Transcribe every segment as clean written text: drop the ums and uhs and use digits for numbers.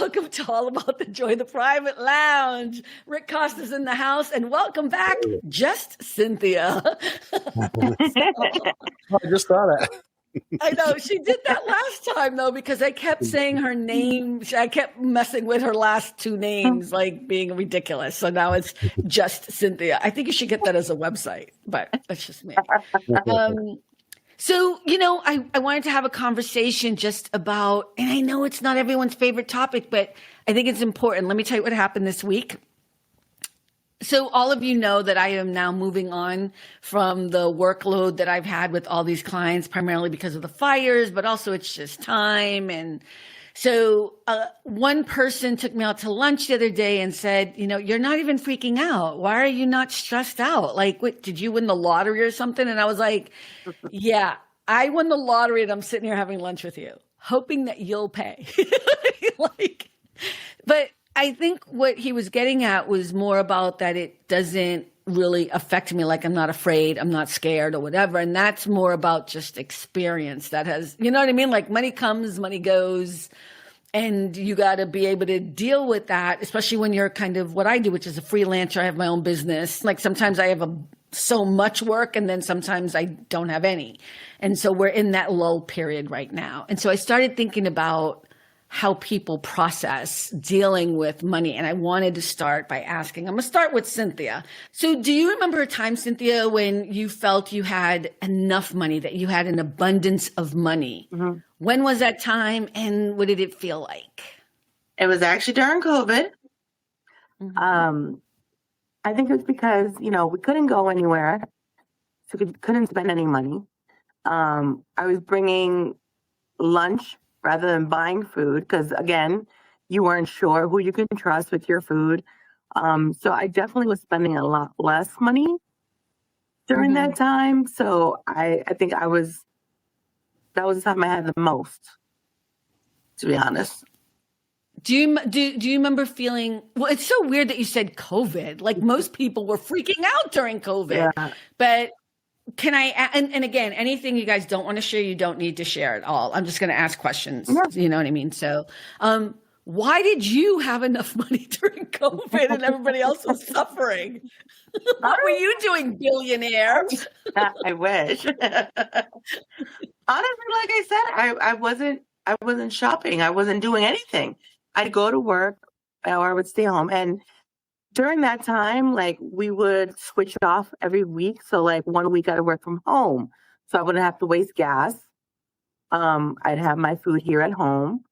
welcome to All About the Joy, the Private Lounge. Rick Costa's in the house, and welcome back, Just Cynthia. I just saw that. I know she did that last time though, because I kept saying her name. I kept messing with her last two names, like being ridiculous. So now it's Just Cynthia. I think you should get that as a website, but that's just me. So, I wanted to have a conversation just about, and I know it's not everyone's favorite topic, but I think it's important. Let me tell you what happened this week. So all of you know that I am now moving on from the workload that I've had with all these clients, primarily because of the fires, but also it's just time. And so one person took me out to lunch the other day and said, you're not even freaking out. Why are you not stressed out? Like, what, did you win the lottery or something? And I was like, yeah, I won the lottery and I'm sitting here having lunch with you, hoping that you'll pay. But I think what he was getting at was more about that it doesn't really affect me. Like, I'm not afraid, I'm not scared or whatever. And that's more about just experience that has, you know what I mean? Like, money comes, money goes. And you got to be able to deal with that, especially when you're kind of what I do, which is a freelancer. I have my own business. Like, sometimes I have so much work and then sometimes I don't have any. And so we're in that lull period right now. And so I started thinking about how people process dealing with money. And I wanted to start by asking, I'm going to start with Cynthia. So do you remember a time, Cynthia, when you felt you had enough money, that you had an abundance of money? Mm-hmm. When was that time and what did it feel like? It was actually during COVID. Mm-hmm. I think it's because, we couldn't go anywhere. So we couldn't spend any money. I was bringing lunch rather than buying food, because again, you weren't sure who you can trust with your food. So I definitely was spending a lot less money during that time. So I think that was the time I had the most, to be honest. Do you remember feeling, well, it's so weird that you said COVID, like most people were freaking out during COVID, but can I, and again, anything you guys don't want to share, you don't need to share at all. I'm just going to ask questions. Yeah. You know what I mean? So, why did you have enough money during COVID and everybody else was suffering? What were you doing, billionaire? I wish. Honestly, like I said, I wasn't shopping. I wasn't doing anything. I'd go to work or I would stay home. And during that time, like, we would switch off every week. So like 1 week I'd work from home. So I wouldn't have to waste gas. I'd have my food here at home.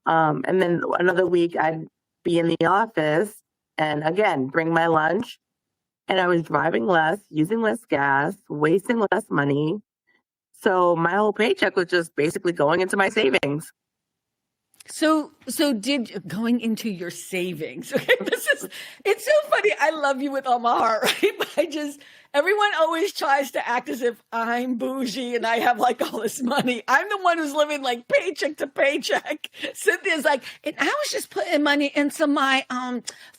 And then another week I'd be in the office and again, bring my lunch. And I was driving less, using less gas, wasting less money. So my whole paycheck was just basically going into my savings. So going into your savings. Okay, it's so funny. I love you with all my heart, right? But everyone always tries to act as if I'm bougie and I have like all this money. I'm the one who's living like paycheck to paycheck. Cynthia's like, and I was just putting money into my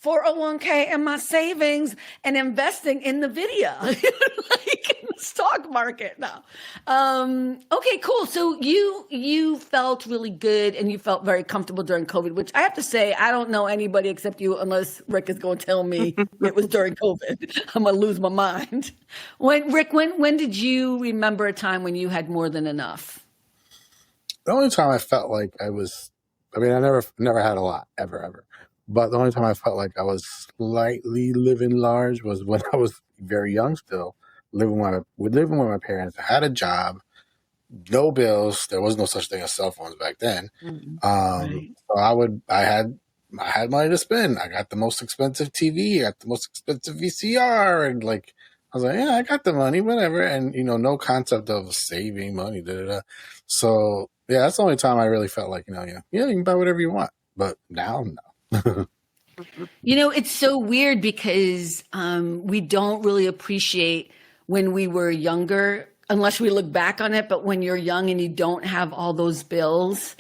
401k and my savings and investing in the video, like in the stock market now. Okay, cool. So you felt really good and you felt very comfortable during COVID, which I have to say, I don't know anybody except you, unless Rick is going to tell me it was during COVID. I'm going to lose my mind. When did you remember a time when you had more than enough? The only time I felt like I never had a lot, ever. But the only time I felt like I was slightly living large was when I was very young still, living with my parents. I had a job, no bills. There was no such thing as cell phones back then. Right. So I had money to spend. I got the most expensive TV, I got the most expensive VCR, and like, I was like, yeah, I got the money, whatever. And, no concept of saving money. So, yeah, that's the only time I really felt like, you can buy whatever you want. But now, no. It's so weird because we don't really appreciate when we were younger, unless we look back on it. But when you're young and you don't have all those bills,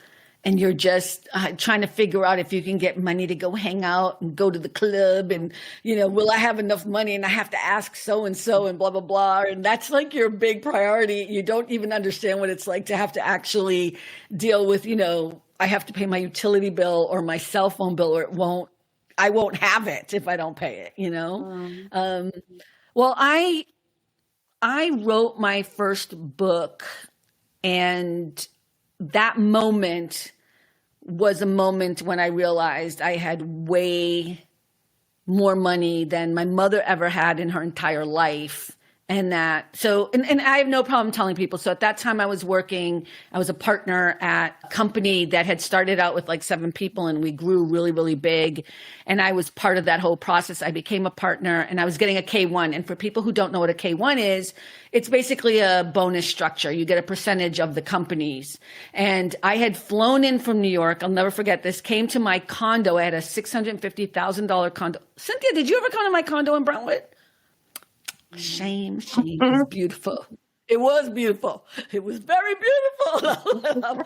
and you're just trying to figure out if you can get money to go hang out and go to the club and, will I have enough money and I have to ask so-and-so and blah, blah, blah. And that's like your big priority. You don't even understand what it's like to have to actually deal with, I have to pay my utility bill or my cell phone bill, or I won't have it if I don't pay it, you know? Well, I wrote my first book, and that moment was a moment when I realized I had way more money than my mother ever had in her entire life. And I have no problem telling people. So at that time I was a partner at a company that had started out with like 7 people, and we grew really, really big. And I was part of that whole process. I became a partner, and I was getting a K1. And for people who don't know what a K1 is, it's basically a bonus structure. You get a percentage of the companies. And I had flown in from New York. I'll never forget this. Came to my condo. I had a $650,000 condo. Cynthia, did you ever come to my condo in Brentwood? Shame. It was beautiful. It was beautiful. It was very beautiful.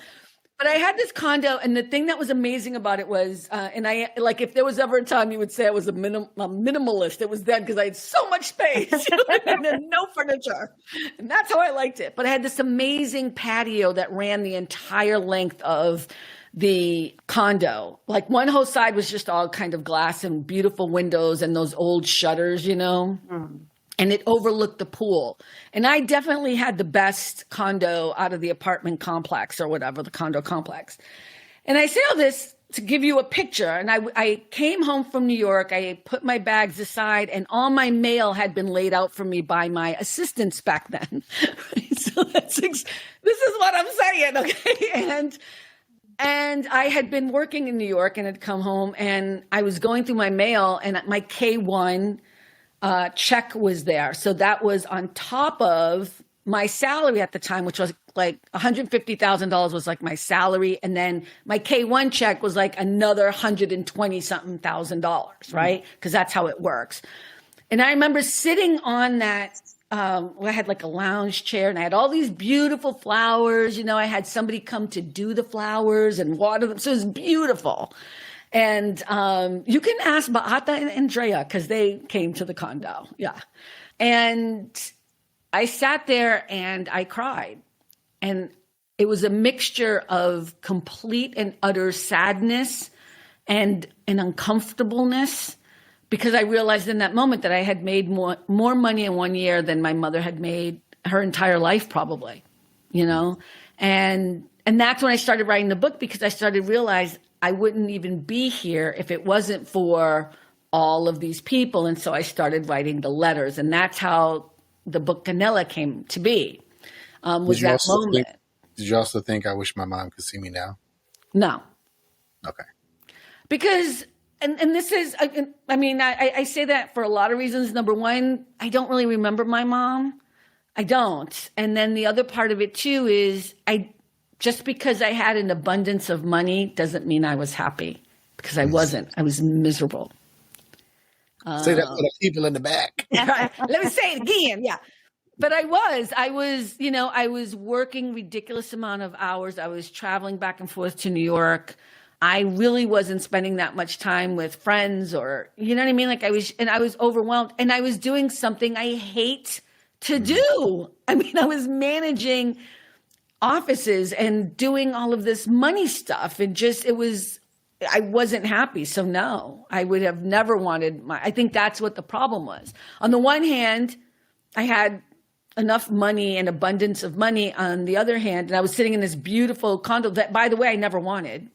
But I had this condo, and the thing that was amazing about it was, and I like, if there was ever a time you would say I was a minimalist, it was then, because I had so much space and no furniture, and that's how I liked it. But I had this amazing patio that ran the entire length of the condo. Like one whole side was just all kind of glass and beautiful windows and those old shutters, you know. And it overlooked the pool. And I definitely had the best condo out of the apartment complex, or whatever, the condo complex. And I say all this to give you a picture. And I came home from New York. I put my bags aside, and all my mail had been laid out for me by my assistants back then. So this is what I'm saying, okay? And I had been working in New York and had come home, and I was going through my mail, and my K1 check was there. So that was on top of my salary at the time, which was like $150,000 was like my salary. And then my K1 check was like another 120 something thousand dollars, right? Because that's how it works. And I remember sitting on that, I had like a lounge chair, and I had all these beautiful flowers. You know, I had somebody come to do the flowers and water them. So it was beautiful. And you can ask Beata and Andrea, because they came to the condo. Yeah. And I sat there and I cried. And it was a mixture of complete and utter sadness and an uncomfortableness, because I realized in that moment that I had made more money in 1 year than my mother had made her entire life, probably, you know? And that's when I started writing the book, because I started to realize I wouldn't even be here if it wasn't for all of these people. And so I started writing the letters, and that's how the book Canela came to be, was that moment. Did you also think, I wish my mom could see me now? No. Okay. Because, and this is, I mean, I say that for a lot of reasons. Number one, I don't really remember my mom. I don't. And then the other part of it too is just because I had an abundance of money doesn't mean I was happy, because I wasn't. I was miserable. Say that for the people in the back. Let me say it again. Yeah. But I was, you know, I was working ridiculous amount of hours. I was traveling back and forth to New York. I really wasn't spending that much time with friends, or, you know what I mean? Like I was overwhelmed, and I was doing something I hate to do. I mean, I was managing offices and doing all of this money stuff, and I wasn't happy. So no, I would have never wanted I think that's what the problem was. On the one hand, I had enough money and abundance of money. On the other hand, and I was sitting in this beautiful condo that, by the way, I never wanted,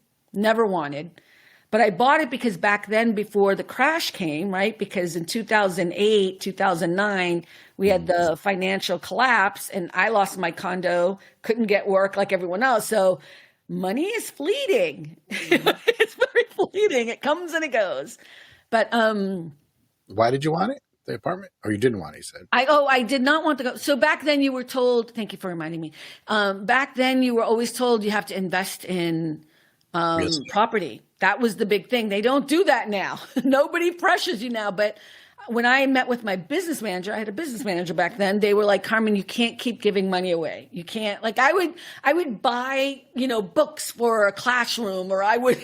but I bought it because back then, before the crash came, right? Because in 2008, 2009, we had the financial collapse, and I lost my condo, couldn't get work like everyone else. So money is fleeting. It's very fleeting. It comes and it goes. But why did you want it? The apartment? Or you didn't want it, you said? I did not want to go. So back then you were told, thank you for reminding me. Back then you were always told you have to invest in property. That was the big thing. They don't do that now. Nobody pressures you now. But when I met with my business manager, I had a business manager back then. They were like, Carmen, you can't keep giving money away. You can't. Like I would buy, you know, books for a classroom, or I would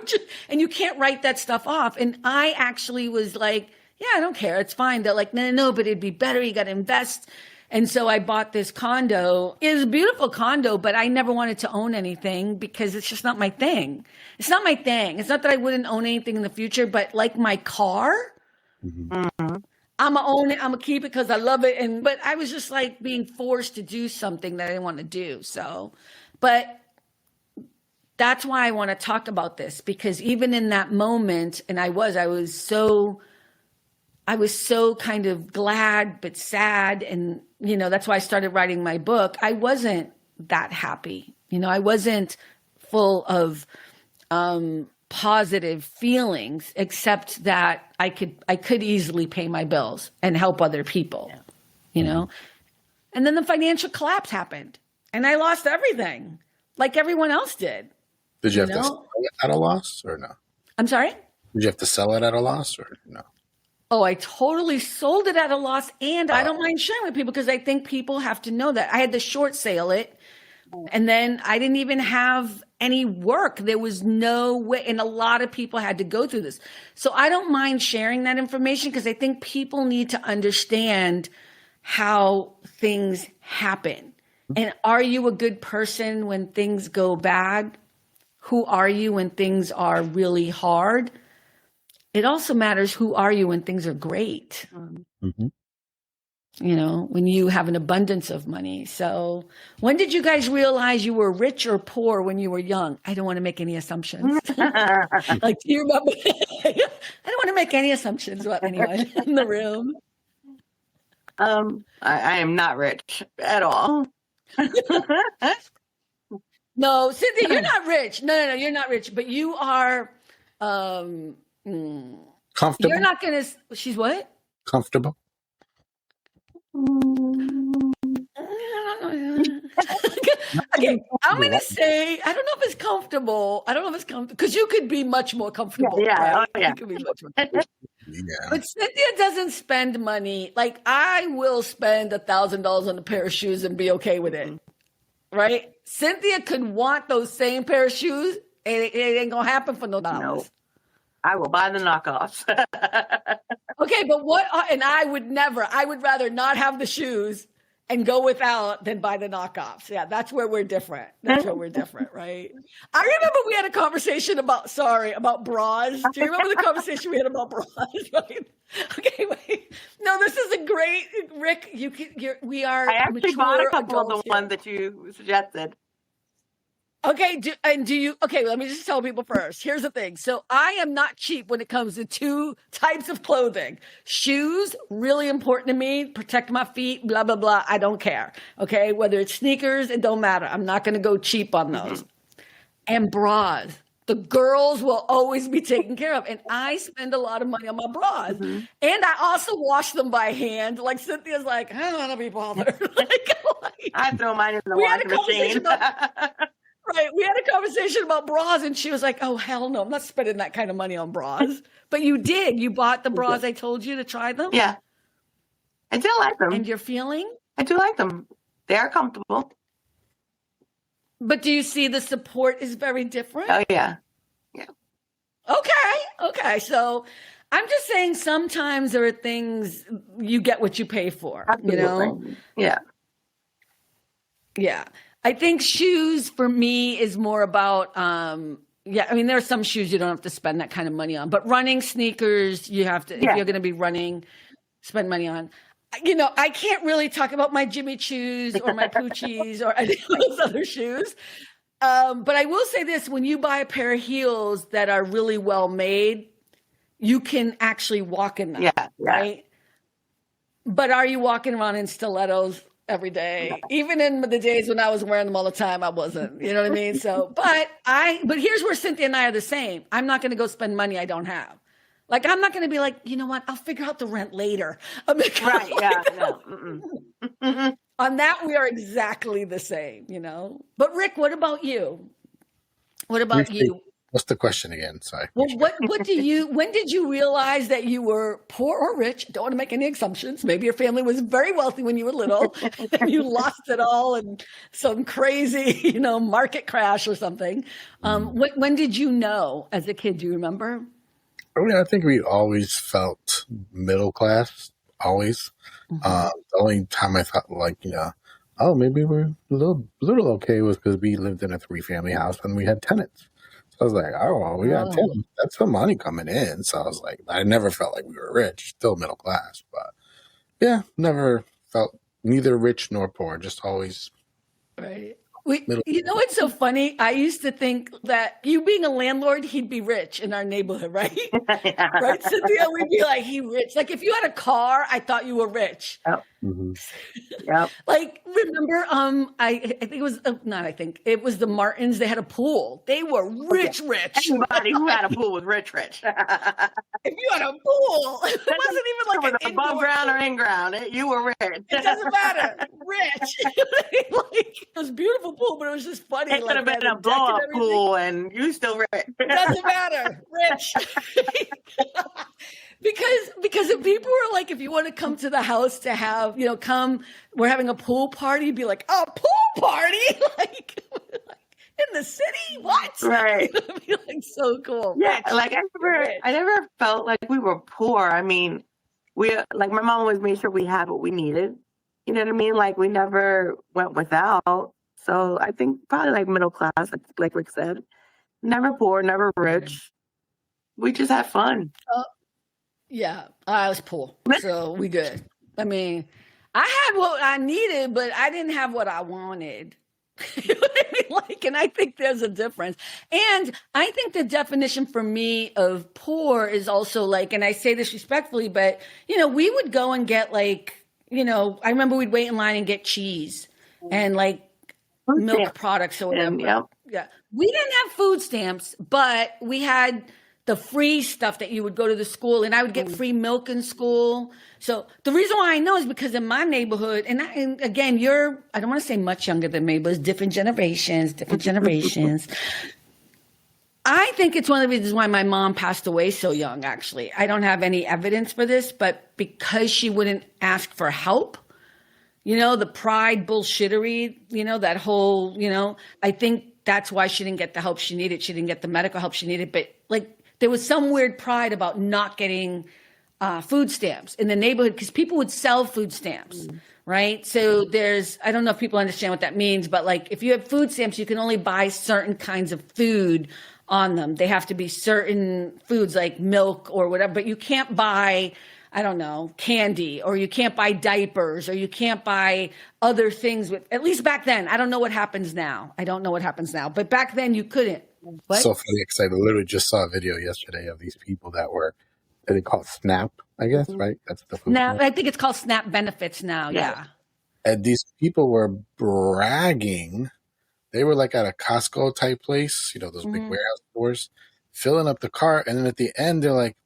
just, and you can't write that stuff off. And I actually was like, yeah, I don't care. It's fine. They're like, no, but it'd be better. You got to invest. And so I bought this condo. It was a beautiful condo, but I never wanted to own anything because it's just not my thing. It's not my thing. It's not that I wouldn't own anything in the future, but like my car, Mhm. I'm gonna own it. I'm gonna keep it because I love it. But I was just like being forced to do something that I didn't want to do. So, but that's why I want to talk about this, because even in that moment, and I was so kind of glad but sad, and that's why I started writing my book. I wasn't that happy. I wasn't full of positive feelings, except that I could easily pay my bills and help other people. And then the financial collapse happened, and I lost everything, like everyone else did. Did you have to sell it at a loss or no? I'm sorry? Did you have to sell it at a loss or no? Oh, I totally sold it at a loss, and I don't mind sharing with people because I think people have to know that. I had to short sale it, and then I didn't even have any work. There was no way, and a lot of people had to go through this. So I don't mind sharing that information because I think people need to understand how things happen. And are you a good person when things go bad? Who are you when things are really hard? It also matters who are you when things are great. Mm-hmm. When you have an abundance of money. So when did you guys realize you were rich or poor when you were young? I don't want to make any assumptions. Like, do you remember? I don't want to make any assumptions about anyone in the room. I am not rich at all. No, Cynthia, you're not rich. No, you're not rich, but you are Comfortable? You're not going to. She's what? Comfortable? Okay, I'm going to say, I don't know if it's comfortable. Because you could be much more comfortable. Yeah. Right? Oh, yeah. You could be much more comfortable. Yeah. But Cynthia doesn't spend money. Like, I will spend $1,000 on a pair of shoes and be okay with it. Right? Cynthia could want those same pair of shoes, and it ain't going to happen for no dollars. No. I will buy the knockoffs. Okay, but and I would rather not have the shoes and go without than buy the knockoffs. Yeah, that's where we're different. Right? I remember we had a conversation about bras. Do you remember the conversation we had about bras? Right? Okay, wait. No, this is a great, Rick. We are. I actually bought a couple of the here. ones that you suggested. Okay, let me just tell people first. Here's the thing. So I am not cheap when it comes to two types of clothing. Shoes, really important to me, protect my feet, blah, blah, blah. I don't care. Okay, whether it's sneakers, it don't matter. I'm not going to go cheap on those. And bras. The girls will always be taken care of. And I spend a lot of money on my bras. And I also wash them by hand. Like Cynthia's like, I don't want to be bothered. I throw mine in the washing machine. Right. We had a conversation about bras, and she was like, oh, hell no, I'm not spending that kind of money on bras. But you did. You bought the bras I told you to try them? Yeah. I do like them. And you're feeling? I do like them. They are comfortable. But do you see the support is very different? Oh, yeah. Yeah. Okay. So I'm just saying sometimes there are things you get what you pay for, Absolutely. Yeah. Yeah. I think shoes for me is more about, there are some shoes you don't have to spend that kind of money on, but running sneakers, you have to, if you're going to be running, spend money on. I can't really talk about my Jimmy Choos or my Poochies or any of those other shoes. But I will say this, when you buy a pair of heels that are really well made, you can actually walk in them. Yeah. Right? But are you walking around in stilettos every day? Even in the days when I was wearing them all the time, I wasn't. You know what I mean? So, but here's where Cynthia and I are the same. I'm not going to go spend money I don't have. Like, I'm not going to be like, you know what? I'll figure out the rent later. Right. Yeah. No. On that, we are exactly the same, But Rick, what about you? What's the question again? Sorry. Well, when did you realize that you were poor or rich? Don't want to make any assumptions. Maybe your family was very wealthy when you were little and you lost it all in some crazy, market crash or something. When did you know as a kid? Do you remember? I think we always felt middle class, always. The only time I thought like, oh, maybe we're a little okay was because we lived in a 3-family house and we had tenants. So I was like, oh, well, we got Oh, tenants. That's some money coming in. So I was like, I never felt like we were rich, still middle class, but yeah, never felt neither rich nor poor, just always right. middle. You know what's so funny? I used to think that you being a landlord, he'd be rich in our neighborhood, right? Right, Cynthia? We'd be like, he rich. Like if you had a car, I thought you were rich. Yep. Mm-hmm. Yep. Like remember, I think it was not. I think it was the Martins. They had a pool. They were rich. Everybody who had a pool was rich. If you had a pool, it wasn't even like an above indoor ground pool. or in ground. You were rich. It doesn't matter. Rich. Like it was a beautiful pool, but it was just funny. It could have been a blow up pool, and you still rich. It doesn't matter. Rich. Because if people were like, if you want to come to the house to have, we're having a pool party, you'd be like, a pool party? like in the city? What? Right. It'd be like so cool. Yeah, Rich. like I never felt like we were poor. I mean, my mom always made sure we had what we needed. You know what I mean? Like we never went without. So I think probably like middle class, like Rick said. Never poor, never rich. We just had fun. Yeah, I was poor, so we good. I mean, I had what I needed, but I didn't have what I wanted. You know what I mean? And I think there's a difference. And I think the definition for me of poor is also and I say this respectfully, but we would go and get I remember we'd wait in line and get cheese and milk products or whatever. Yep. Yeah. We didn't have food stamps, but we had the free stuff that you would go to the school, and I would get free milk in school. So the reason why I know is because in my neighborhood, and again, I don't want to say much younger than me, but it's different generations. I think it's one of the reasons why my mom passed away so young, actually. I don't have any evidence for this, but because she wouldn't ask for help, the pride bullshittery, that whole, I think that's why she didn't get the help she needed. She didn't get the medical help she needed, but there was some weird pride about not getting food stamps in the neighborhood because people would sell food stamps, right? So I don't know if people understand what that means, but if you have food stamps, you can only buy certain kinds of food on them. They have to be certain foods like milk or whatever, but you can't buy, I don't know, candy, or you can't buy diapers, or you can't buy other things at least back then. I don't know what happens now. But back then you couldn't. What? So funny because I literally just saw a video yesterday of these people that they call it SNAP, I guess, right? That's the food. Now I think it's called SNAP benefits now. Yeah. And these people were bragging. They were at a Costco type place, those big warehouse stores, filling up the cart, and then at the end they're like,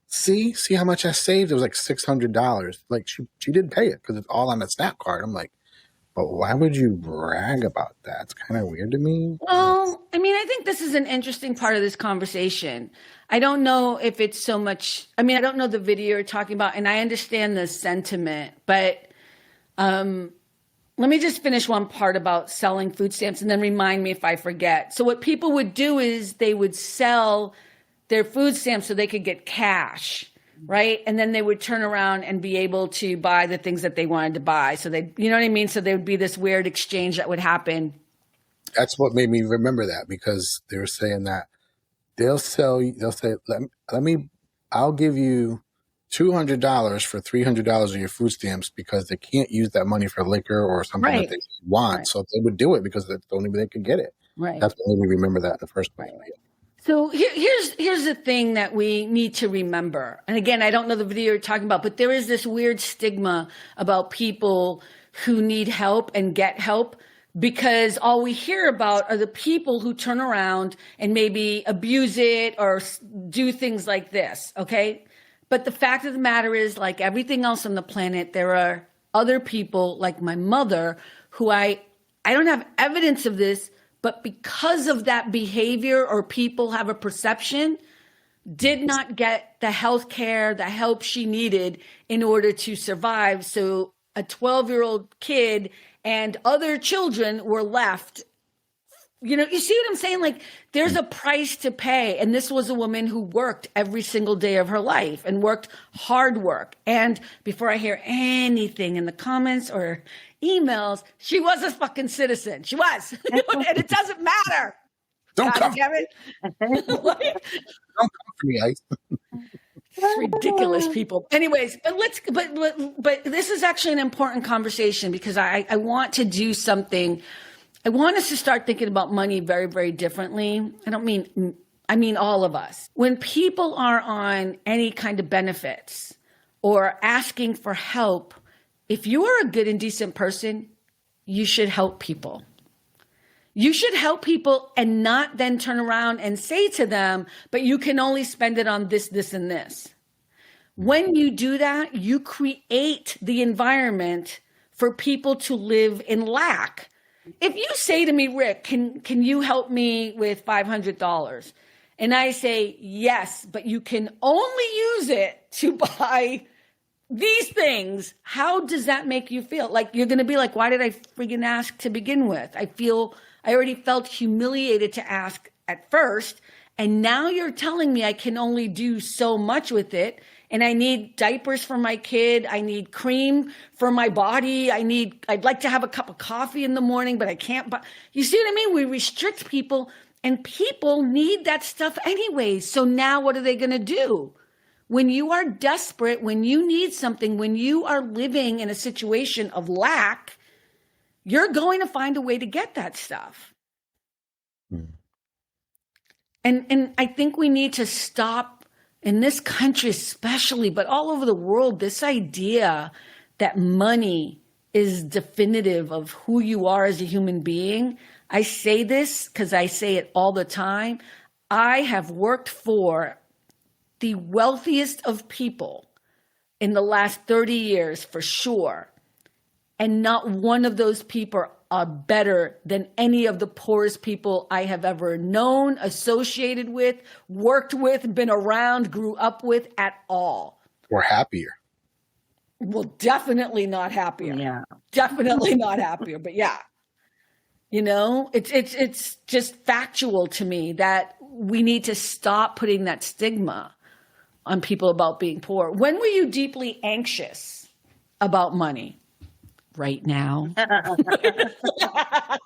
see how much I saved? It was like $600. She did pay it because it's all on the SNAP card. I'm like, but why would you brag about that? It's kind of weird to me. Well, I mean, I think this is an interesting part of this conversation. I don't know if it's so much, I don't know the video you're talking about, and I understand the sentiment, but let me just finish one part about selling food stamps and then remind me if I forget. So what people would do is they would sell their food stamps so they could get cash, right? And then they would turn around and be able to buy the things that they wanted to buy. So you know what I mean? So there would be this weird exchange that would happen. That's what made me remember that, because they were saying that they'll say, I'll give you $200 for $300 of your food stamps, because they can't use that money for liquor or something that they want. Right. So they would do it because that's the only way they could get it. Right. That's what made me remember that in the first place. Right. So here's the thing that we need to remember. And again, I don't know the video you're talking about, but there is this weird stigma about people who need help and get help, because all we hear about are the people who turn around and maybe abuse it or do things like this, okay? But the fact of the matter is, like everything else on the planet, there are other people like my mother who I don't have evidence of this, but because of that behavior, or people have a perception, did not get the health care, the help she needed in order to survive. So a 12-year-old kid and other children were left, You know, you see what I'm saying? Like, there's a price to pay. And this was a woman who worked every single day of her life and worked hard work. And before I hear anything in the comments or emails, she was a fucking citizen. She was. And it doesn't matter. Don't God come. damn it. Don't come for me, Ice. It's ridiculous, people. Anyways, but this is actually an important conversation because I want to do something. I want us to start thinking about money very, very differently. I mean all of us. When people are on any kind of benefits or asking for help, if you are a good and decent person, you should help people. You should help people and not then turn around and say to them, but you can only spend it on this, this, and this. When you do that, you create the environment for people to live in lack. If you say to me, Rick, can you help me with $500? And I say, yes, but you can only use it to buy these things. How does that make you feel? Like, you're going to be like, why did I friggin' ask to begin with? I already felt humiliated to ask at first. And now you're telling me I can only do so much with it. And I need diapers for my kid. I need cream for my body. I'd like to have a cup of coffee in the morning, but I can't. You see what I mean? We restrict people and people need that stuff anyway. So now what are they going to do? When you are desperate, when you need something, when you are living in a situation of lack, you're going to find a way to get that stuff. Mm. And I think we need to stop, in this country especially, but all over the world, this idea that money is definitive of who you are as a human being. I say this because I say it all the time. I have worked for the wealthiest of people in the last 30 years for sure. And not one of those people are better than any of the poorest people I have ever known, associated with, worked with, been around, grew up with at all. Or happier. Well, definitely not happier. Yeah. Definitely not happier. But yeah, you know, it's just factual to me that we need to stop putting that stigma on people about being poor. When were you deeply anxious about money? Right now. I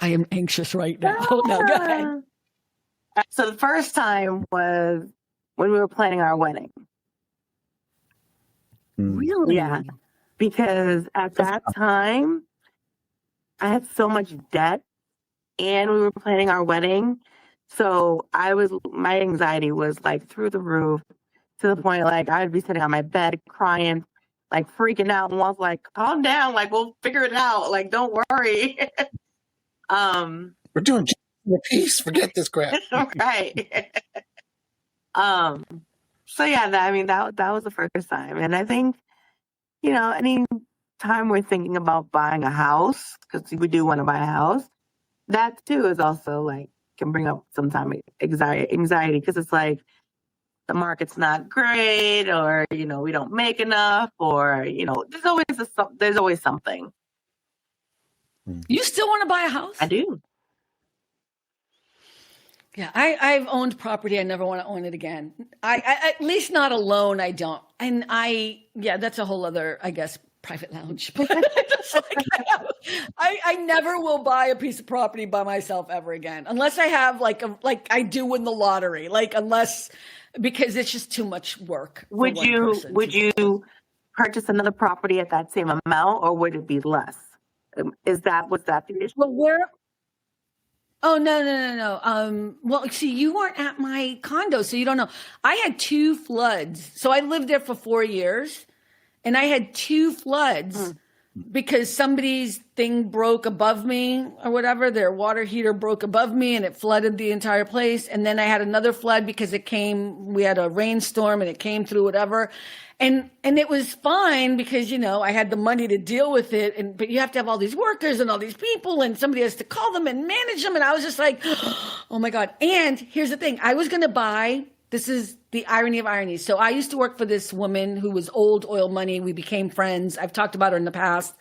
am anxious right now. No, go ahead. So the first time was when we were planning our wedding. Really? Yeah. Because at that time, I had so much debt and we were planning our wedding. So my anxiety was like through the roof to the point like I'd be sitting on my bed crying, like freaking out, and was like, calm down, like we'll figure it out, like don't worry. We're doing peace, forget this crap. Right. So yeah, that was the first time. And I think, you know, any time we're thinking about buying a house, because we do want to buy a house, that too is also like can bring up sometimes anxiety because it's like the market's not great, or you know we don't make enough, or you know there's always something. You still want to buy a house? I do. Yeah, I've owned property. I never want to own it again. I at least not alone. I don't. And that's a whole other, I guess, private lounge. I never will buy a piece of property by myself ever again, unless I have like I do win the lottery. Because it's just too much work. Would you purchase another property at that same amount, or would it be less? Was that the issue? Well, Oh, no. Well, see, you weren't at my condo, so you don't know. I had 2 floods. So I lived there for 4 years, and I had 2 floods because somebody's thing broke above me or whatever. Their water heater broke above me, and it flooded the entire place. And then I had another flood because we had a rainstorm, and it came through whatever. And it was fine because, you know, I had the money to deal with it. But you have to have all these workers and all these people, and somebody has to call them and manage them. And I was just like, oh my God. And here's the thing. I was going to buy, this is the irony of ironies. So I used to work for this woman who was old oil money. We became friends. I've talked about her in the past.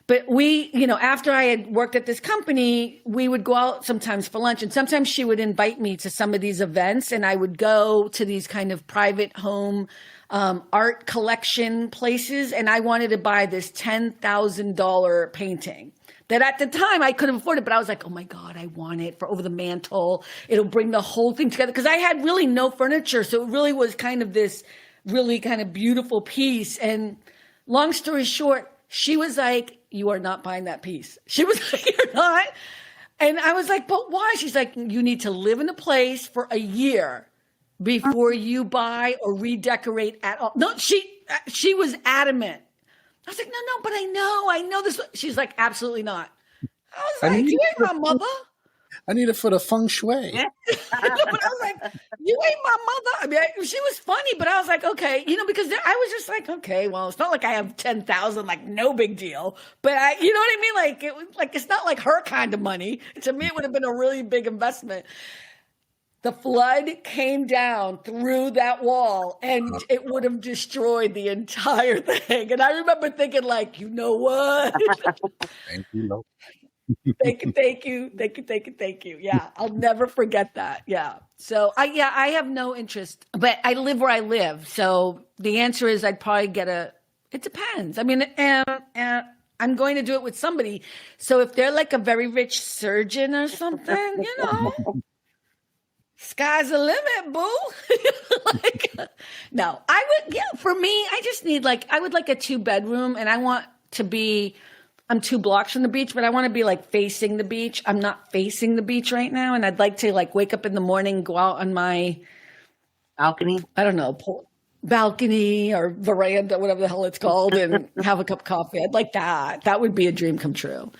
But we, after I had worked at this company, we would go out sometimes for lunch, and sometimes she would invite me to some of these events, and I would go to these kind of private home art collection places, and I wanted to buy this $10,000 painting that at the time I couldn't afford it, but I was like, oh my God, I want it for over the mantle. It'll bring the whole thing together, because I had really no furniture, so it really was kind of this really kind of beautiful piece. And long story short, she was like, you are not buying that piece. She was like, you're not. And I was like, but why? She's like, you need to live in a place for a year before you buy or redecorate at all. No, she was adamant. I was like, no, but I know this. She's like, absolutely not. I was like, you ain't my mother. I need it for the feng shui. But I was like, you ain't my mother. I mean, she was funny, but I was like, okay, because I was just like, okay, well, it's not like I have 10,000, like no big deal. But you know what I mean? Like it was like, it's not like her kind of money. To me, it would have been a really big investment. The flood came down through that wall, and it would have destroyed the entire thing. And I remember thinking, like, you know what? Thank you. Thank you. Yeah, I'll never forget that. Yeah. So I have no interest, but I live where I live. So the answer is I'd probably it depends. I mean, and I'm going to do it with somebody. So if they're like a very rich surgeon or something, sky's the limit, boo. No, I would, for me, I just need I would like a 2-bedroom, and I want to be, I'm 2 blocks from the beach, but I want to be facing the beach. I'm not facing the beach right now. And I'd like to wake up in the morning, go out on my balcony. I don't know, balcony or veranda, whatever the hell it's called, and have a cup of coffee. I'd like that. That would be a dream come true.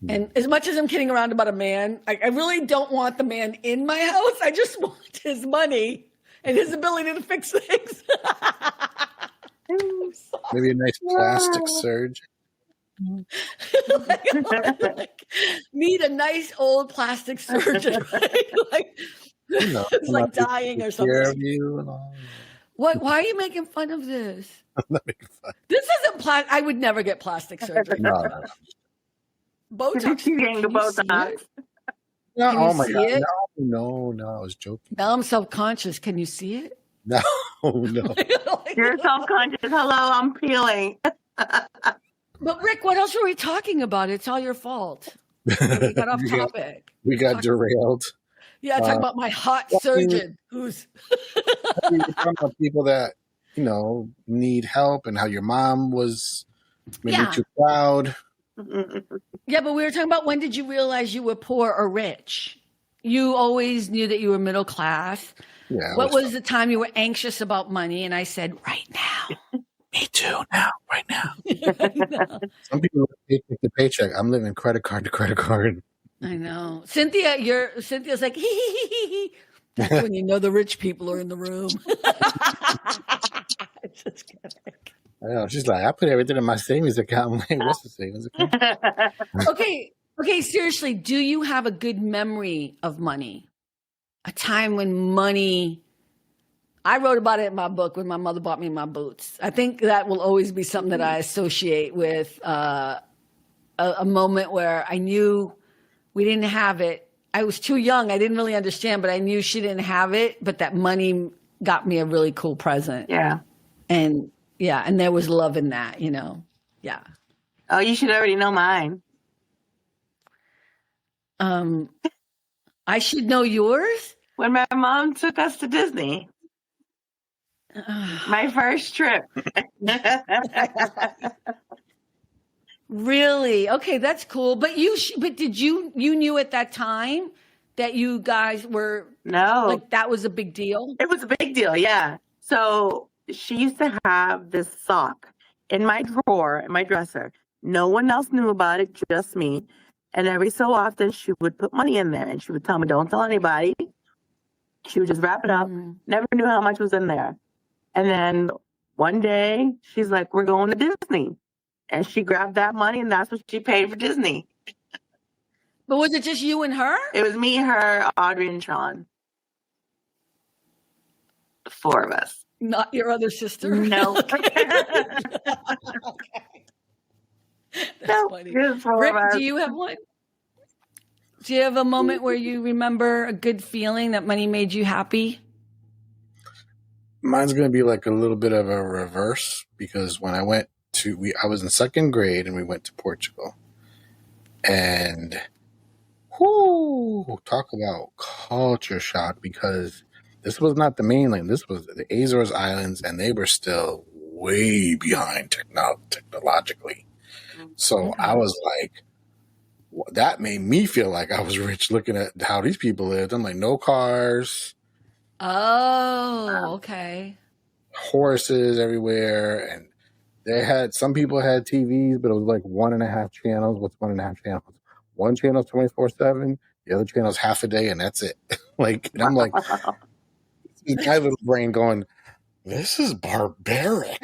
And as much as I'm kidding around about a man, I really don't want the man in my house. I just want his money and his ability to fix things. Maybe a nice plastic surgeon. Need a nice old plastic surgeon, right? It's like dying or something. What? Why are you making fun of this? I'm not making fun. This isn't I would never get plastic surgery. No. Botox. You're getting the Botox. No, oh my God. No, I was joking. Now I'm self-conscious. Can you see it? No. You're self-conscious. Hello, I'm peeling. But Rick, what else were we talking about? It's all your fault. We got off topic. We got derailed. Yeah, talking about my hot surgeon who's we're talking about people that, need help, and how your mom was maybe too proud. Yeah, but we were talking about, when did you realize you were poor or rich? You always knew that you were middle class. Yeah. What was the time you were anxious about money? And I said, right now. Me too. Right now. Some people live paycheck to paycheck. I'm living credit card to credit card. I know. Cynthia's like, hee. That's when you know the rich people are in the room. Just kidding. I know. She's like, I put everything in my savings account. I'm like, what's the savings account? Okay, seriously, do you have a good memory of money? A time when money... I wrote about it in my book when my mother bought me my boots. I think that will always be something that I associate with a moment where I knew we didn't have it. I was too young. I didn't really understand, but I knew she didn't have it, but that money got me a really cool present. Yeah. And there was love in that, Yeah. Oh, you should already know mine. I should know yours? When my mom took us to Disney. My first trip. Really? Okay, that's cool. But did you knew at that time that you guys were that was a big deal? It was a big deal, yeah. So she used to have this sock in my drawer, in my dresser. No one else knew about it, just me. And every so often she would put money in there, and she would tell me, don't tell anybody. She would just wrap it up. Never knew how much was in there. And then one day she's like, we're going to Disney. And she grabbed that money, and that's what she paid for Disney. But was it just you and her? It was me, her, Audrey, and Sean. The 4 of us. Not your other sister? No. Okay. That's funny. Just four Rick, of us. do you have one? Do you have a moment where you remember a good feeling that money made you happy? Mine's going to be like a little bit of a reverse because when I went I was in second grade and we went to Portugal. And talk about culture shock because this was not the mainland. This was the Azores Islands, and they were still way behind technologically. So I was like, that made me feel like I was rich looking at how these people lived. I'm like, no cars. Oh, okay. Horses everywhere. And some people had TVs, but it was like 1.5 channels. What's 1.5 channels? One channel's 24/7. The other channel's half a day, and that's it. And I'm like, my little brain going, this is barbaric.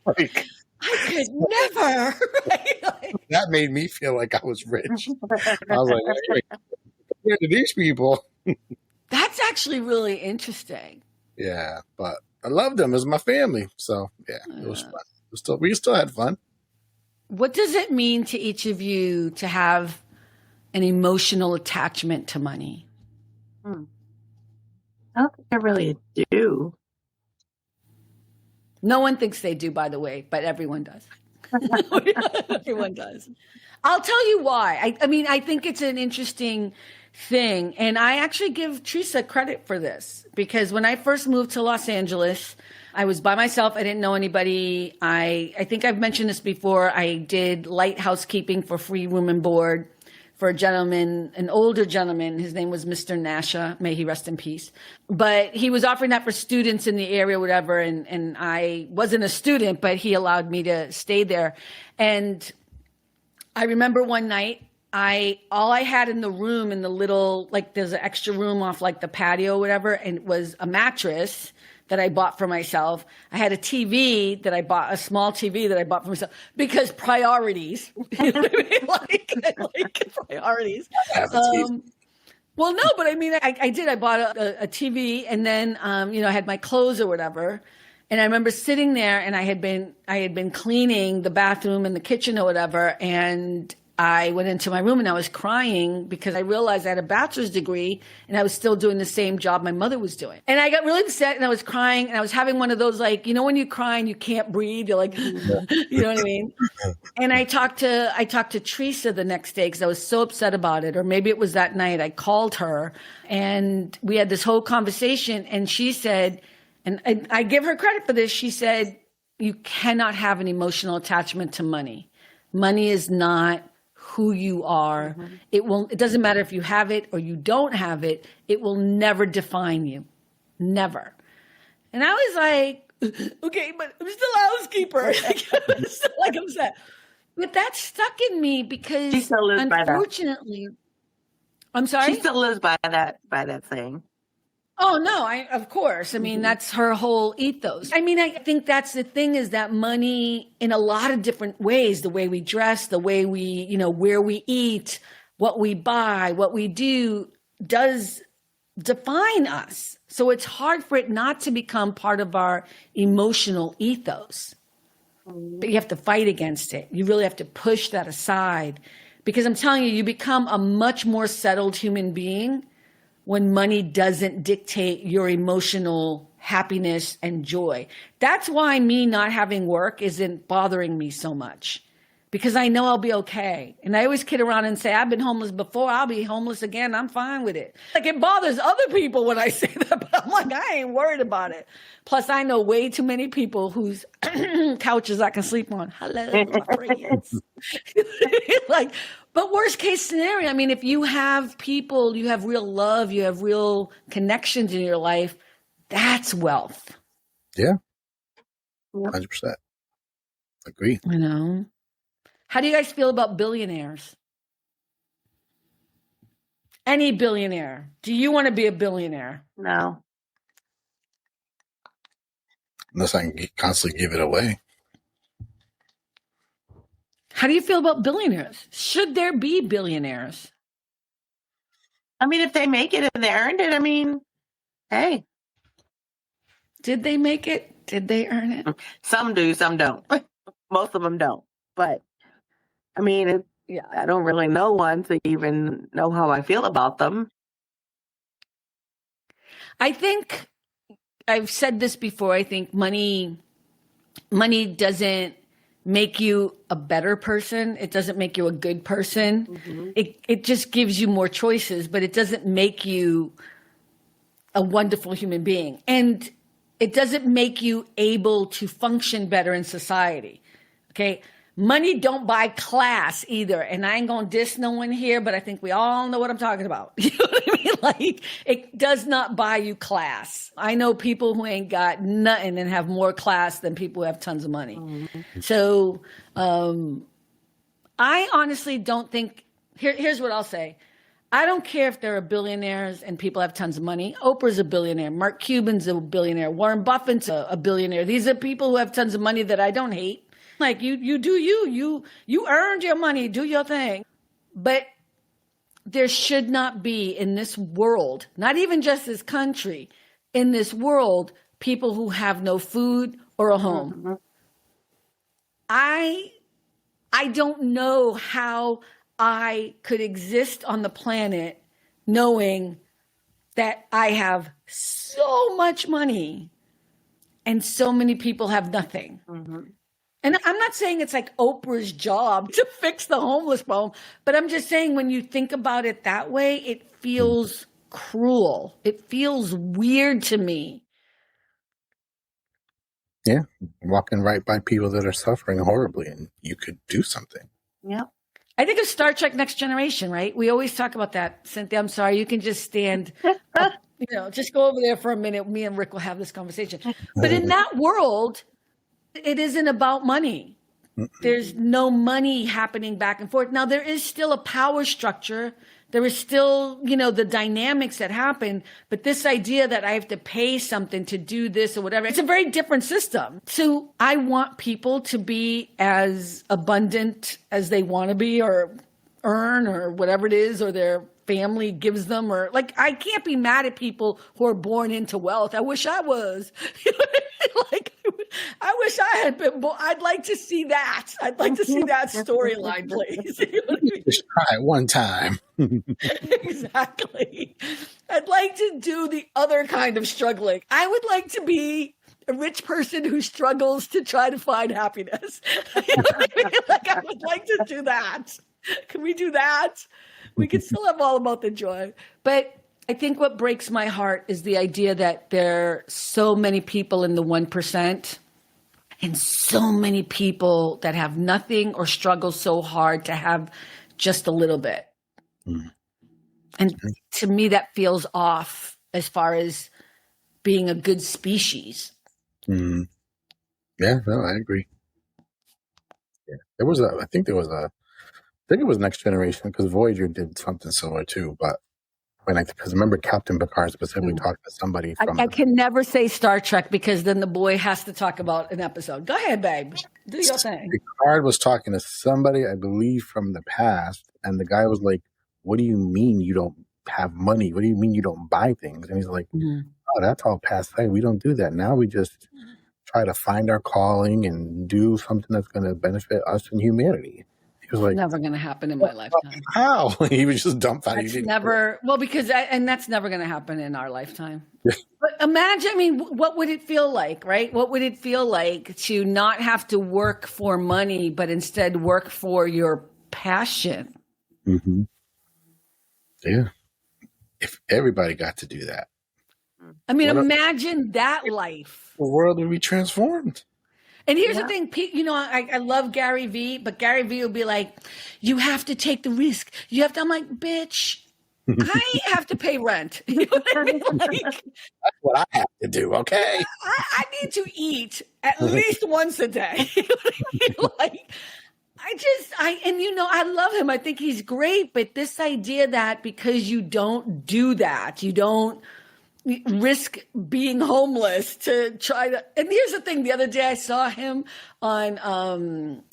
like, I could never. Right? That made me feel like I was rich. I was like, hey, compared to these people. That's actually really interesting. Yeah, but I loved them as my family. So, yeah, it was fun. We still had fun. What does it mean to each of you to have an emotional attachment to money? I don't think I really do. No one thinks they do, by the way, but everyone does. Everyone does. I'll tell you why. I mean, I think it's an interesting thing. And I actually give Teresa credit for this because when I first moved to Los Angeles, I was by myself. I didn't know anybody. I think I've mentioned this before. I did light housekeeping for free room and board for a gentleman, an older gentleman. His name was Mr. Nasha. May he rest in peace. But he was offering that for students in the area, whatever. And I wasn't a student, but he allowed me to stay there. And I remember one night, all I had in the room, in the little, like there's an extra room off like the patio or whatever, and it was a mattress that I bought for myself. I had a TV that I bought, a small TV that I bought for myself, because priorities. You know what I mean? like priorities. Well, no, but I mean, I did. I bought a TV, and then I had my clothes or whatever. And I remember sitting there, and I had been cleaning the bathroom and the kitchen or whatever, and I went into my room and I was crying because I realized I had a bachelor's degree and I was still doing the same job my mother was doing. And I got really upset and I was crying and I was having one of those, like, you know, when you cry and you can't breathe, you're like, you know what I mean? And I talked to Teresa the next day because I was so upset about it. Or maybe it was that night I called her and we had this whole conversation and she said, and I give her credit for this, she said, you cannot have an emotional attachment to money. Money is not who you are. Mm-hmm. It doesn't matter if you have it or you don't have it. It will never define you. Never. And I was like, okay, but I'm still a housekeeper. I'm still like upset. But that stuck in me because she still lives unfortunately, by that. I'm sorry? She still lives by that thing. Oh, no, of course. I mean, that's her whole ethos. I mean, I think that's the thing is that money in a lot of different ways, the way we dress, the way we, where we eat, what we buy, what we do does define us. So it's hard for it not to become part of our emotional ethos. But you have to fight against it. You really have to push that aside because I'm telling you, you become a much more settled human being when money doesn't dictate your emotional happiness and joy. That's why me not having work isn't bothering me so much, because I know I'll be okay. And I always kid around and say, I've been homeless before, I'll be homeless again, I'm fine with it. Like, it bothers other people when I say that, but I'm like, I ain't worried about it. Plus, I know way too many people whose couches I can sleep on. Hello, my friends. But worst case scenario, I mean, if you have people, you have real love, you have real connections in your life, that's wealth. Yeah. 100%. Agree. How do you guys feel about billionaires? Any billionaire. Do you want to be a billionaire? No. Unless I can constantly give it away. How do you feel about billionaires? Should there be billionaires? I mean, if they make it and they earned it, I mean, hey. Did they make it? Did they earn it? Some do, some don't. Most of them don't. But I mean, Yeah. I don't really know one to even know how I feel about them. I think I've said this before. I think money doesn't make you a better person. It doesn't make you a good person. Mm-hmm. It just gives you more choices, but it doesn't make you a wonderful human being. And it doesn't make you able to function better in society. Okay. Money don't buy class either. And I ain't gonna diss no one here, but I think we all know what I'm talking about. You know what I mean? Like, it does not buy you class. I know people who ain't got nothing and have more class than people who have tons of money. Mm-hmm. So I honestly don't think, here's what I'll say. I don't care if there are billionaires and people have tons of money. Oprah's a billionaire. Mark Cuban's a billionaire. Warren Buffett's a billionaire. These are people who have tons of money that I don't hate. Like, you do you earned your money, do your thing. But there should not be in this world, not even just this country, in this world, people who have no food or a home. Mm-hmm. I don't know how I could exist on the planet knowing that I have so much money and so many people have nothing. Mm-hmm. And I'm not saying it's like Oprah's job to fix the homeless problem, but I'm just saying when you think about it that way, it feels cruel. It feels weird to me. Yeah, walking right by people that are suffering horribly, and you could do something. Yeah. I think of Star Trek Next Generation, right? We always talk about that. Cynthia, I'm sorry. You can just stand up, just go over there for a minute. Me and Rick will have this conversation. But in that world, it isn't about money. There's no money happening back and forth. Now, there is still a power structure. There is still, the dynamics that happen. But this idea that I have to pay something to do this or whatever, it's a very different system. So I want people to be as abundant as they want to be or earn or whatever it is, or their family gives them, or like, I can't be mad at people who are born into wealth. I wish I was. Like, I wish I had been born. I'd like to see that. I'd like to see that storyline, please. You know what I mean? Just try it one time. Exactly. I'd like to do the other kind of struggling. I would like to be a rich person who struggles to try to find happiness. You know what I mean? Like, I would like to do that. Can we do that? We can still have all about the joy. But I think what breaks my heart is the idea that there are so many people in the 1% and so many people that have nothing or struggle so hard to have just a little bit. Mm. And to me, that feels off as far as being a good species. Mm. Yeah, no, I agree. Yeah, I think it was Next Generation, because Voyager did something similar too. But because remember Captain Picard specifically talked to somebody from. I can never say Star Trek because then the boy has to talk about an episode. Go ahead, babe. Do your thing. Picard was talking to somebody, I believe, from the past, and the guy was like, "What do you mean you don't have money? What do you mean you don't buy things?" And he's like, "Oh, that's all past life. We don't do that. Now we just try to find our calling and do something that's going to benefit us and humanity." He was like, never going to happen in my lifetime. How? He was just dumbfounded. That's never, because that's never going to happen in our lifetime. But imagine, what would it feel like, right? What would it feel like to not have to work for money, but instead work for your passion? Mm-hmm. Yeah. If everybody got to do that. Imagine that life. The world would be transformed. And here's the thing, I love Gary Vee, but Gary Vee will be like, you have to take the risk. You have to, I'm like, bitch, I have to pay rent. You know what I mean? Like, that's what I have to do, okay? I need to eat at least once a day. You know what I mean? Like, I love him. I think he's great. But this idea that because you don't do that, you don't risk being homeless to try to. And here's the thing: the other day I saw him on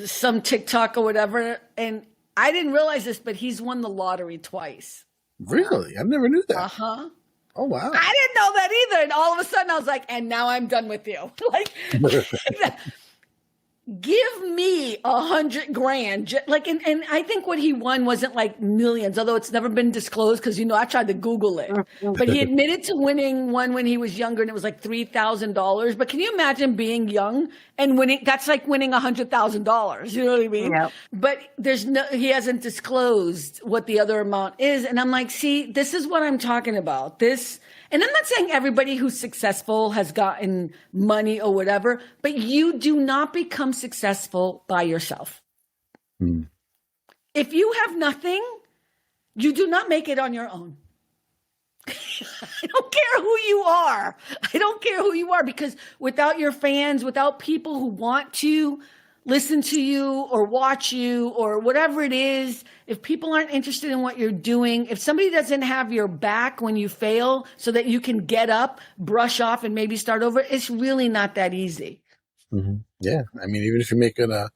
some TikTok or whatever, and I didn't realize this, but he's won the lottery twice. Really? I never knew that. Uh-huh. Oh wow! I didn't know that either. And all of a sudden, I was like, "And now I'm done with you." Like, give me 100 grand. And I think what he won wasn't like millions, although it's never been disclosed because, I tried to Google it. But he admitted to winning one when he was younger and it was like $3,000. But can you imagine being young and winning? That's like winning $100,000. You know what I mean? Yep. But he hasn't disclosed what the other amount is. And I'm like, see, this is what I'm talking about. And I'm not saying everybody who's successful has gotten money or whatever, but you do not become successful by yourself. Mm. If you have nothing, you do not make it on your own. I don't care who you are. I don't care who you are, because without your fans, without people who want to listen to you or watch you or whatever it is, if people aren't interested in what you're doing, if somebody doesn't have your back when you fail so that you can get up, brush off, and maybe start over, it's really not that easy. Mm-hmm. Yeah. I mean, even if you're making the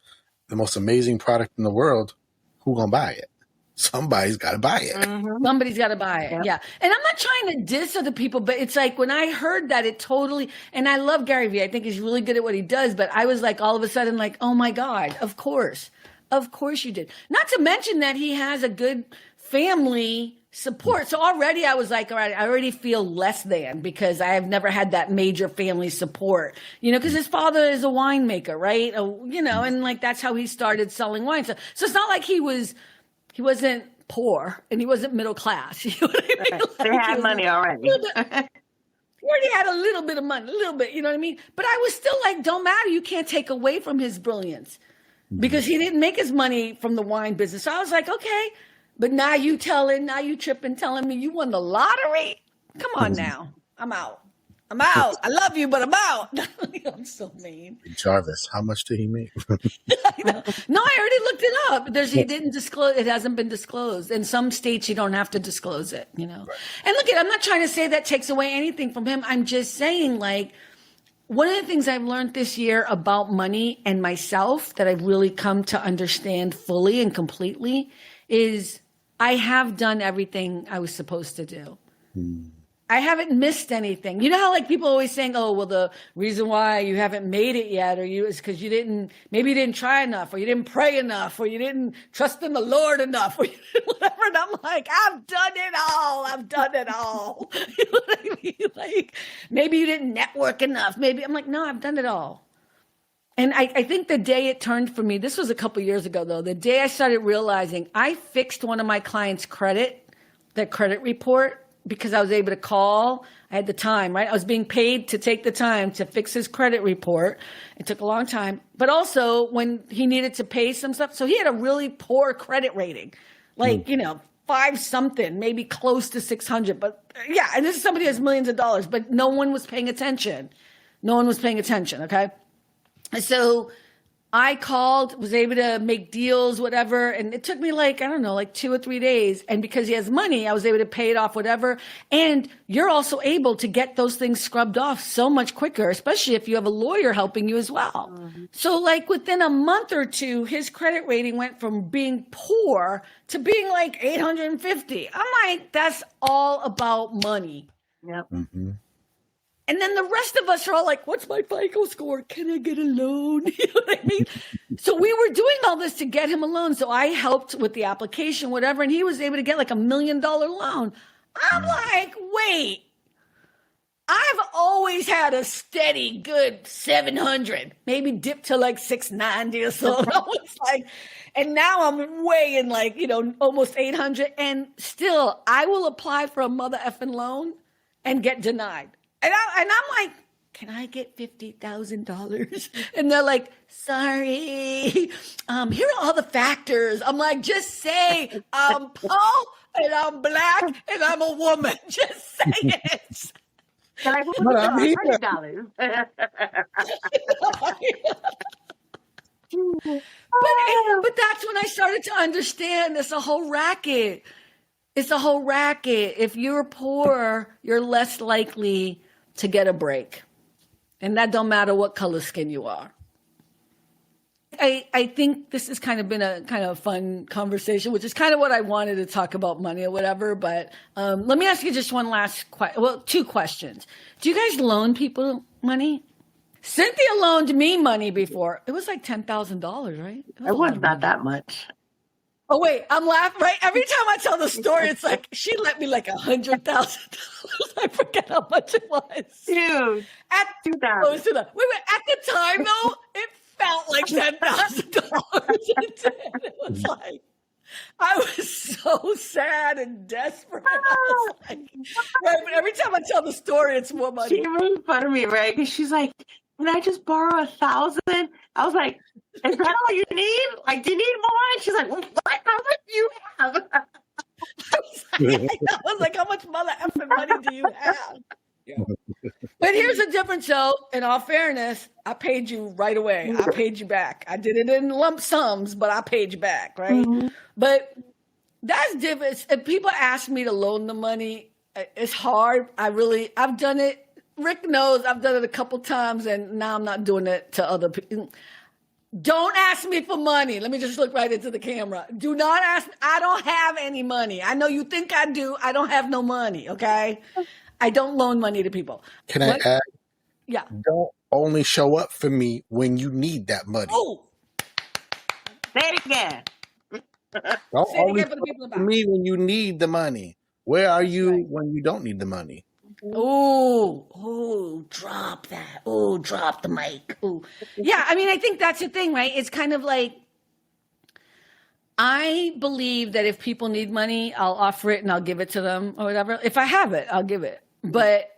most amazing product in the world, who gonna buy it? Somebody's got to buy it. Mm-hmm. Somebody's got to buy it. Yep. Yeah. And I'm not trying to diss other people, but it's like when I heard that, it totally, and I love Gary Vee. I think he's really good at what he does, but I was like, all of a sudden, like, oh my God, of course. Of course you did. Not to mention that he has a good family support. So already I was like, all right, I already feel less than because I have never had that major family support, because his father is a winemaker, right? And like, that's how he started selling wine. So it's not like he wasn't poor and he wasn't middle class. You know what I mean? Right. They had money already. He already had a little bit of money, a little bit, you know what I mean? But I was still like, don't matter. You can't take away from his brilliance because he didn't make his money from the wine business. So I was like, okay, but now you tripping, telling me you won the lottery? Come on now. I'm out. I love you, but I'm out. I'm so mean. Jarvis, how much did he make? No, I already looked it up. He didn't disclose. It hasn't been disclosed. In some states, you don't have to disclose it, Right. And look, I'm not trying to say that takes away anything from him. I'm just saying, like, one of the things I've learned this year about money and myself that I've really come to understand fully and completely is I have done everything I was supposed to do. I haven't missed anything. You know how like people always saying, oh, well, the reason why you haven't made it yet is because you didn't try enough, or you didn't pray enough, or you didn't trust in the Lord enough, or whatever. And I'm like, I've done it all. You know what I mean? Like, maybe you didn't network enough. Maybe I'm like, no, I've done it all. And I think the day it turned for me, this was a couple years ago, though, the day I started realizing I fixed one of my clients' credit report, because I was able to call. I had the time, right? I was being paid to take the time to fix his credit report. It took a long time. But also when he needed to pay some stuff. So he had a really poor credit rating, like, 5 something, maybe close to 600. But yeah, and this is somebody who has millions of dollars, but no one was paying attention. Okay? And so I called, was able to make deals, whatever. And it took me like 2 or 3 days. And because he has money, I was able to pay it off, whatever. And you're also able to get those things scrubbed off so much quicker, especially if you have a lawyer helping you as well. Mm-hmm. So like within a month or two, his credit rating went from being poor to being like 850. I'm like, that's all about money. Yep. Mm-hmm. And then the rest of us are all like, what's my FICO score? Can I get a loan? You know what I mean? So we were doing all this to get him a loan. So I helped with the application, whatever. And he was able to get like $1 million loan. I'm like, wait, I've always had a steady, good 700, maybe dipped to like 690 or so. I was like, and now I'm way in like, almost 800. And still, I will apply for a mother effing loan and get denied. And I'm like, can I get $50,000? And they're like, sorry, here are all the factors. I'm like, just say I'm Paul and I'm black and I'm a woman. Just say it. Like, But I'm here. $100. But that's when I started to understand it's a whole racket. It's a whole racket. If you're poor, you're less likely to get a break. And that don't matter what color skin you are. I think this has kind of been a kind of fun conversation, which is kind of what I wanted to talk about money or whatever. But let me ask you just one last 2 questions. Do you guys loan people money? Cynthia loaned me money before. It was like $10,000, right? It was not that much. Oh wait, I'm laughing. Right, every time I tell the story, it's like she lent me like $100,000. I forget how much it was. Dude, At $2,000. wait, at the time though, it felt like $10,000. It was like I was so sad and desperate. I was like, right, but every time I tell the story, it's more money. She made fun of me, right? Because she's like, "Can I just borrow 1,000?" I was like, "Is that all you need? Like, do you need more?" And she's like, "Well, what? How much do you have?" I was like, how much mother effing money do you have? Yeah. But here's the difference, though. In all fairness, I paid you right away. I paid you back. I did it in lump sums, but I paid you back, right? Mm-hmm. But that's different. If people ask me to loan the money, it's hard. I've done it. Rick knows I've done it a couple times, and now I'm not doing it to other people. Don't ask me for money. Let me just look right into the camera. Do not ask. I don't have any money. I know you think I do. I don't have no money, okay? I don't loan money to people. Can I add? Yeah. Don't only show up for me when you need that money. Oh, Say it again. Don't say it only again for the people in the for back. me when you need the money. Where are you when you don't need the money? Oh, drop that. Oh, drop the mic. Oh, yeah. I mean, I think that's the thing, right? It's kind of like, I believe that if people need money, I'll offer it and I'll give it to them or whatever. If I have it, I'll give it. But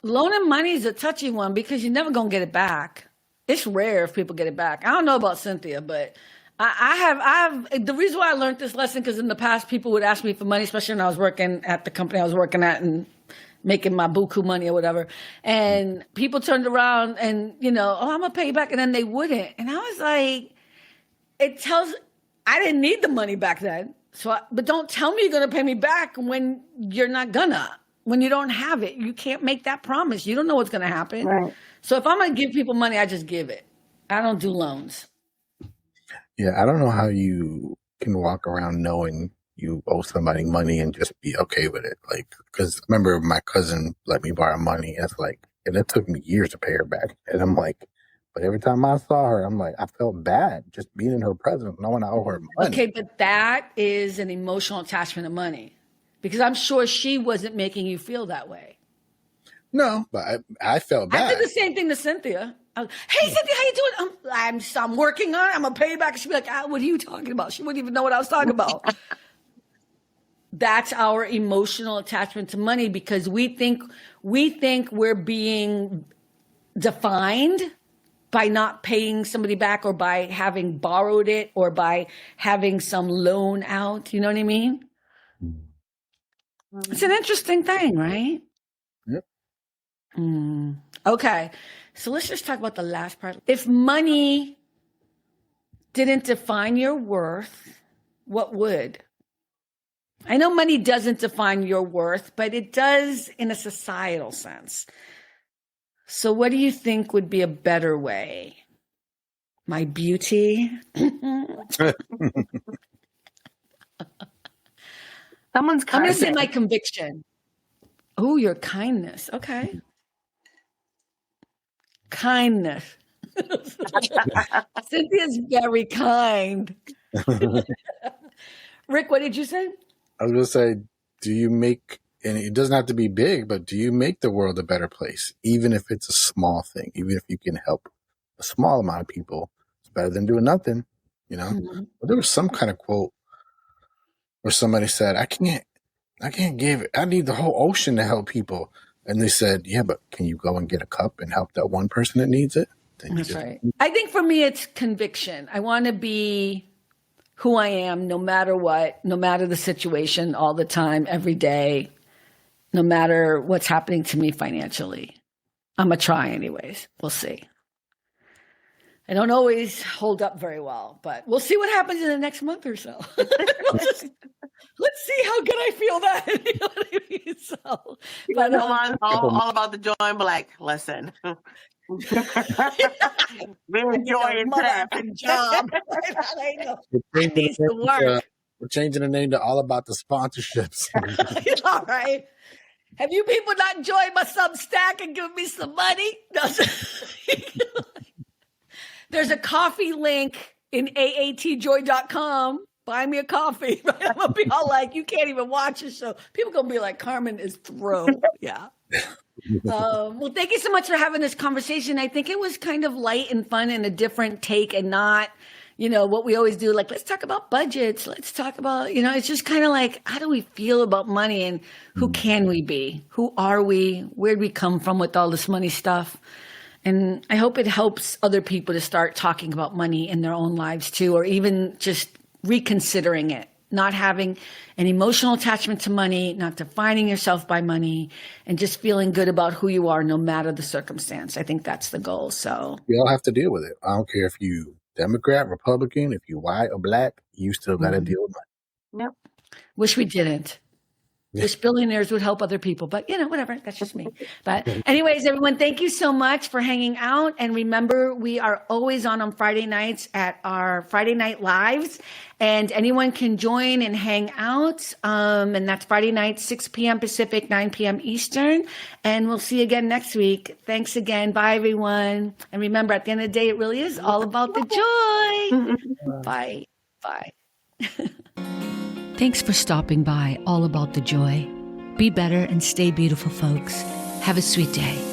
loaning money is a touchy one because you're never going to get it back. It's rare if people get it back. I don't know about Cynthia, but I have the reason why I learned this lesson, because in the past people would ask me for money, especially when I was working at the company I was working at and making my buku money or whatever. And people turned around and, oh, I'm going to pay you back. And then they wouldn't. And I was like, I didn't need the money back then. But don't tell me you're going to pay me back when you're not gonna, when you don't have it. You can't make that promise. You don't know what's going to happen. Right. So if I'm going to give people money, I just give it. I don't do loans. Yeah, I don't know how you can walk around knowing you owe somebody money and just be okay with it. Like, because I remember my cousin let me borrow money. And it took me years to pay her back. And I'm like, but every time I saw her, I'm like, I felt bad just being in her presence, knowing I owe her money. Okay, but that is an emotional attachment to money, because I'm sure she wasn't making you feel that way. No, but I felt bad. I did the same thing to Cynthia. Hey, Cynthia, how you doing? I'm working on it. I'm going to pay you back. She'd be like, what are you talking about? She wouldn't even know what I was talking about. That's our emotional attachment to money, because we think we're being defined by not paying somebody back, or by having borrowed it, or by having some loan out. You know what I mean? It's an interesting thing, right? Yep. Okay. So let's just talk about the last part. If money didn't define your worth, what would? I know money doesn't define your worth, but it does in a societal sense. So what do you think would be a better way? My beauty? Someone's I'm going to say Carmen. my conviction. Oh, your kindness. Okay. Kindness. Cynthia's very kind. Rick, what did you say? I was going to say, do you make, and it doesn't have to be big, but do you make the world a better place? Even if it's a small thing, even if you can help a small amount of people, it's better than doing nothing, Mm-hmm. But there was some kind of quote where somebody said, I can't give it. I need the whole ocean to help people. And they said, yeah, but can you go and get a cup and help that one person that needs it? That's right. I think for me, it's conviction. I want to be who I am, no matter what, no matter the situation, all the time, every day, no matter what's happening to me financially. I'm going to try anyways. We'll see. I don't always hold up very well, but we'll see what happens in the next month or so. Let's see how good I feel that. You know what I mean? So, but all about the joy and black. Listen. We're enjoying motherfucking job. I know. We're changing the name to All About the Sponsorships. All right. Have you people not joined my Substack and given me some money? No. There's a coffee link in aatjoy.com. Buy me a coffee. Right? I'm gonna be all like, you can't even watch the show. People gonna be like, Carmen is through. Yeah. Well, thank you so much for having this conversation. I think it was kind of light and fun and a different take, and not, what we always do. Like, let's talk about budgets. Let's talk about, it's just kind of like, how do we feel about money, and who can we be? Who are we? Where'd we come from with all this money stuff? And I hope it helps other people to start talking about money in their own lives too, or even just reconsidering it, not having an emotional attachment to money, not defining yourself by money, and just feeling good about who you are no matter the circumstance. I think that's the goal. So We all have to deal with it. I don't care if you Democrat, Republican, if you white or black, you still got to deal with money. Yep. wish we didn't. Wish billionaires would help other people, but whatever. That's just me. But anyways, everyone, thank you so much for hanging out. And remember, we are always on Friday nights at our Friday Night Lives, and anyone can join and hang out. And that's Friday night, 6 p.m. Pacific, 9 p.m. Eastern. And we'll see you again next week. Thanks again. Bye, everyone. And remember, at the end of the day, it really is all about the joy. Bye. Bye. Thanks for stopping by All About the Joy. Be better and stay beautiful, folks. Have a sweet day.